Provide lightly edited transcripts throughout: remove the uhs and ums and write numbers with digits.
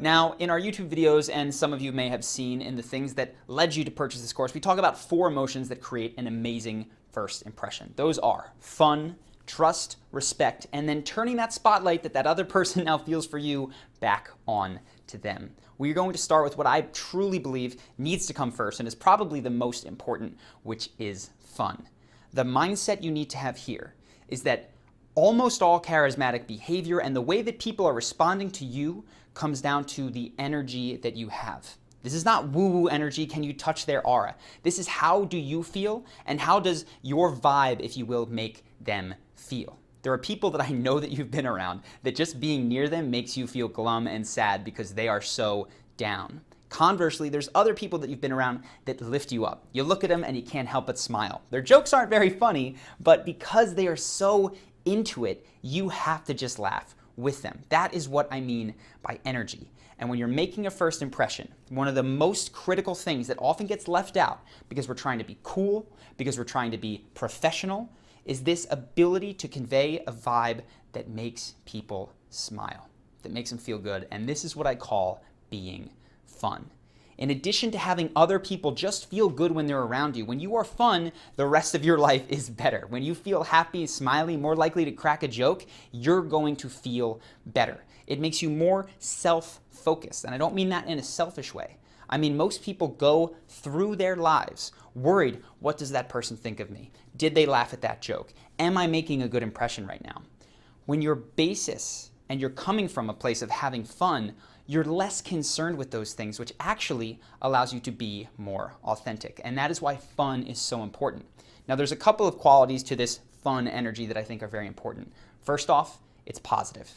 Now, in our YouTube videos, and some of you may have seen in the things that led you to purchase this course, we talk about 4 emotions that create an amazing first impression. Those are fun, trust, respect, and then turning that spotlight that other person now feels for you back on to them. We're going to start with what I truly believe needs to come first and is probably the most important, which is fun. The mindset you need to have here is that almost all charismatic behavior and the way that people are responding to you comes down to the energy that you have. This is not woo-woo energy, can you touch their aura? This is how do you feel and how does your vibe, if you will, make them feel. There are people that I know that you've been around that just being near them makes you feel glum and sad because they are so down. Conversely, there's other people that you've been around that lift you up. You look at them and you can't help but smile. Their jokes aren't very funny, but because they are so into it, you have to just laugh with them. That is what I mean by energy. And when you're making a first impression, one of the most critical things that often gets left out because we're trying to be cool, because we're trying to be professional, is this ability to convey a vibe that makes people smile, that makes them feel good. And this is what I call being fun. In addition to having other people just feel good when they're around you, when you are fun, the rest of your life is better. When you feel happy, smiley, more likely to crack a joke, you're going to feel better. It makes you more self-focused. And I don't mean that in a selfish way. I mean, most people go through their lives worried, what does that person think of me? Did they laugh at that joke? Am I making a good impression right now? When your basis and you're coming from a place of having fun, you're less concerned with those things, which actually allows you to be more authentic. And that is why fun is so important. Now, there's a couple of qualities to this fun energy that I think are very important. First off, it's positive.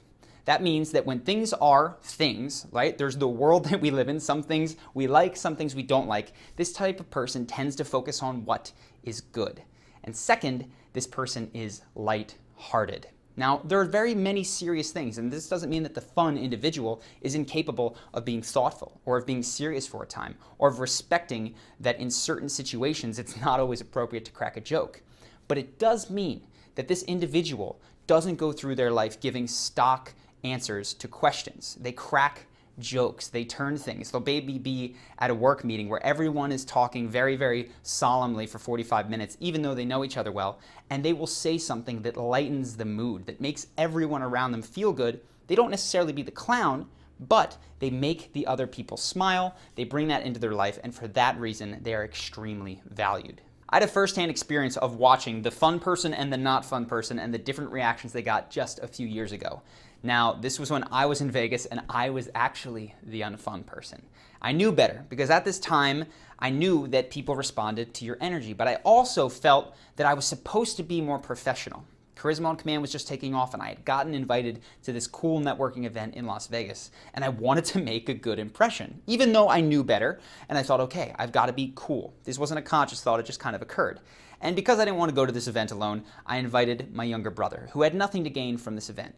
That means that when things are things, right? There's the world that we live in. Some things we like, some things we don't like. This type of person tends to focus on what is good. And second, this person is light-hearted. Now, there are very many serious things, and this doesn't mean that the fun individual is incapable of being thoughtful or of being serious for a time or of respecting that in certain situations it's not always appropriate to crack a joke. But it does mean that this individual doesn't go through their life giving stock answers to questions. They crack jokes, they turn things. They'll maybe be at a work meeting where everyone is talking very, very solemnly for 45 minutes, even though they know each other well, and they will say something that lightens the mood, that makes everyone around them feel good. They don't necessarily be the clown, but they make the other people smile, they bring that into their life, and for that reason, they are extremely valued. I had a firsthand experience of watching the fun person and the not fun person and the different reactions they got just a few years ago. Now, this was when I was in Vegas and I was actually the unfun person. I knew better because at this time, I knew that people responded to your energy, but I also felt that I was supposed to be more professional. Charisma on Command was just taking off and I had gotten invited to this cool networking event in Las Vegas and I wanted to make a good impression, even though I knew better and I thought, okay, I've got to be cool. This wasn't a conscious thought, it just kind of occurred. And because I didn't want to go to this event alone, I invited my younger brother, who had nothing to gain from this event.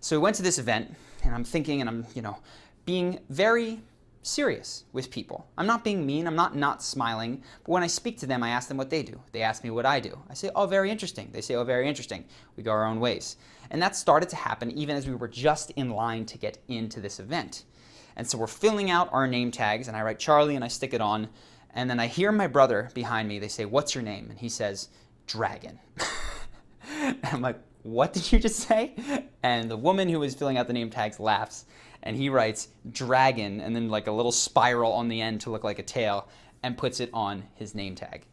So we went to this event and I'm thinking and I'm, being very serious with people. I'm not being mean, I'm not smiling, but when I speak to them, I ask them what they do. They ask me what I do. I say, oh, very interesting. They say, oh, very interesting. We go our own ways. And that started to happen even as we were just in line to get into this event. And so we're filling out our name tags and I write Charlie and I stick it on. And then I hear my brother behind me, they say, what's your name? And he says, Dragon. And I'm like, what did you just say? And the woman who was filling out the name tags laughs and he writes Dragon and then like a little spiral on the end to look like a tail and puts it on his name tag.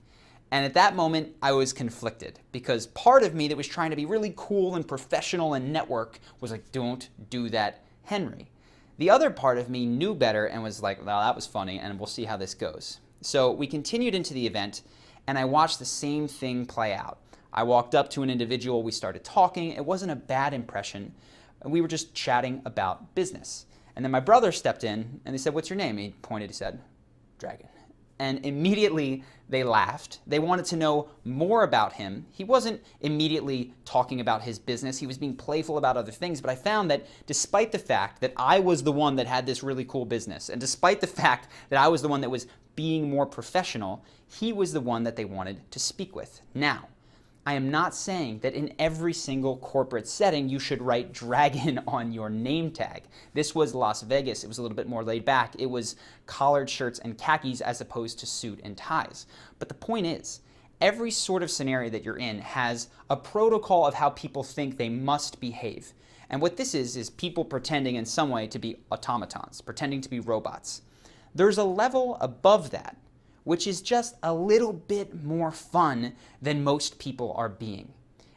And at that moment, I was conflicted because part of me that was trying to be really cool and professional and network was like, don't do that, Henry. The other part of me knew better and was like, well, that was funny and we'll see how this goes. So we continued into the event and I watched the same thing play out. I walked up to an individual, we started talking. It wasn't a bad impression. We were just chatting about business. And then my brother stepped in and they said, what's your name? He pointed, he said, Dragon. And immediately they laughed. They wanted to know more about him. He wasn't immediately talking about his business. He was being playful about other things. But I found that despite the fact that I was the one that had this really cool business, and despite the fact that I was the one that was being more professional, he was the one that they wanted to speak with. Now, I am not saying that in every single corporate setting you should write dragon on your name tag. This was Las Vegas. It was a little bit more laid back. It was collared shirts and khakis as opposed to suit and ties. But the point is, every sort of scenario that you're in has a protocol of how people think they must behave. And what this is people pretending in some way to be automatons, pretending to be robots. There's a level above that, which is just a little bit more fun than most people are being.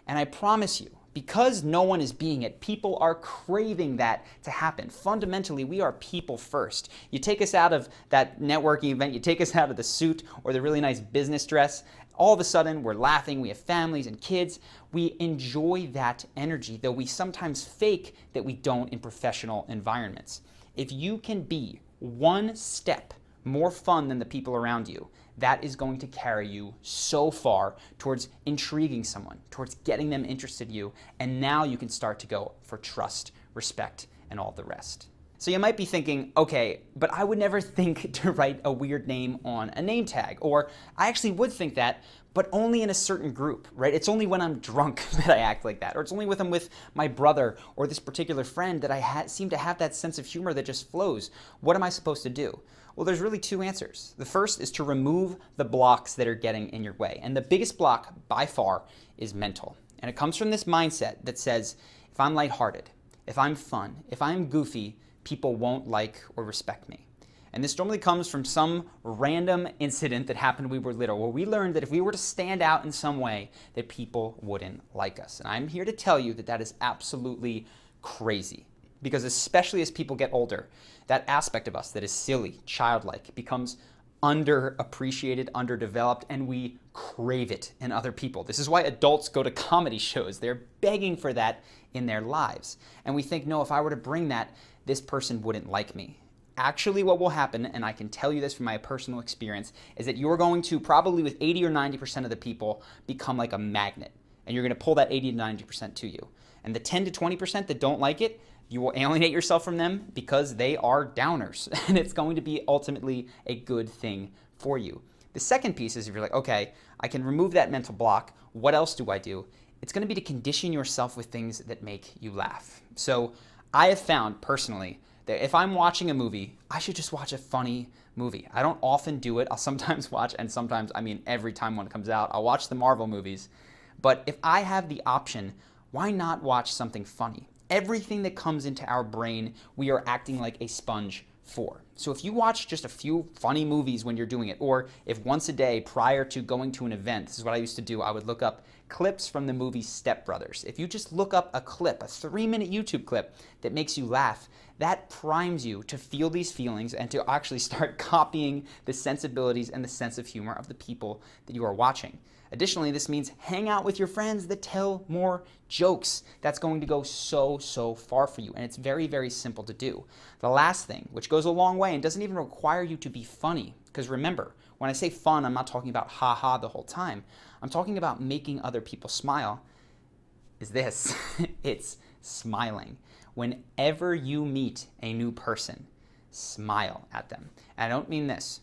And I promise you, because no one is being it, people are craving that to happen. Fundamentally, we are people first. You take us out of that networking event, you take us out of the suit or the really nice business dress, all of a sudden we're laughing, we have families and kids. We enjoy that energy, though we sometimes fake that we don't in professional environments. If you can be one step more fun than the people around you, that is going to carry you so far towards intriguing someone, towards getting them interested in you, and now you can start to go for trust, respect, and all the rest. So you might be thinking, okay, but I would never think to write a weird name on a name tag, or I actually would think that, but only in a certain group, right? It's only when I'm drunk that I act like that, or it's only when I'm with my brother or this particular friend that I seem to have that sense of humor that just flows. What am I supposed to do? Well, there's really two answers. The first is to remove the blocks that are getting in your way. And the biggest block by far is mental. And it comes from this mindset that says, if I'm lighthearted, if I'm fun, if I'm goofy, people won't like or respect me. And this normally comes from some random incident that happened when we were little, where we learned that if we were to stand out in some way, that people wouldn't like us. And I'm here to tell you that that is absolutely crazy. Because especially as people get older, that aspect of us that is silly, childlike, becomes underappreciated, underdeveloped, and we crave it in other people. This is why adults go to comedy shows. They're begging for that in their lives. And we think, no, if I were to bring that, this person wouldn't like me. Actually, what will happen, and I can tell you this from my personal experience, is that you're going to probably with 80 or 90% of the people become like a magnet. And you're going to pull that 80 to 90% to you. And the 10 to 20% that don't like it, you will alienate yourself from them because they are downers, and it's going to be ultimately a good thing for you. The second piece is if you're like, okay, I can remove that mental block, what else do I do? It's going to be to condition yourself with things that make you laugh. So I have found personally that if I'm watching a movie, I should just watch a funny movie. I don't often do it. I'll sometimes watch, and sometimes, I mean every time one comes out, I'll watch the Marvel movies. But if I have the option, why not watch something funny? Everything that comes into our brain, we are acting like a sponge for. So if you watch just a few funny movies when you're doing it, or if once a day prior to going to an event, this is what I used to do, I would look up clips from the movie Step Brothers. If you just look up a clip, a 3-minute YouTube clip that makes you laugh, that primes you to feel these feelings and to actually start copying the sensibilities and the sense of humor of the people that you are watching. Additionally, this means hang out with your friends that tell more jokes. That's going to go so far for you, and it's very, very simple to do. The last thing, which goes a long way and doesn't even require you to be funny, because remember, when I say fun, I'm not talking about ha-ha the whole time. I'm talking about making other people smile, is this. It's smiling. Whenever you meet a new person, smile at them. And I don't mean this.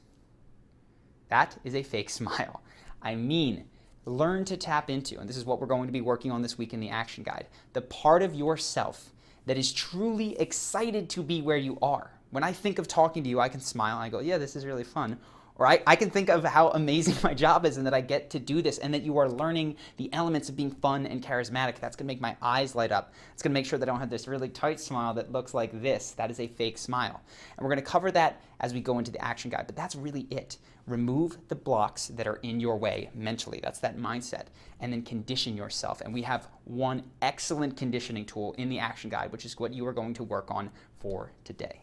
That is a fake smile. I mean, learn to tap into, and this is what we're going to be working on this week in the action guide, the part of yourself that is truly excited to be where you are. When I think of talking to you, I can smile and I go, yeah, this is really fun. Or I can think of how amazing my job is and that I get to do this and that you are learning the elements of being fun and charismatic. That's going to make my eyes light up. It's going to make sure that I don't have this really tight smile that looks like this. That is a fake smile. And we're going to cover that as we go into the action guide, but that's really it. Remove the blocks that are in your way mentally. That's that mindset. And then condition yourself. And we have one excellent conditioning tool in the action guide, which is what you are going to work on for today.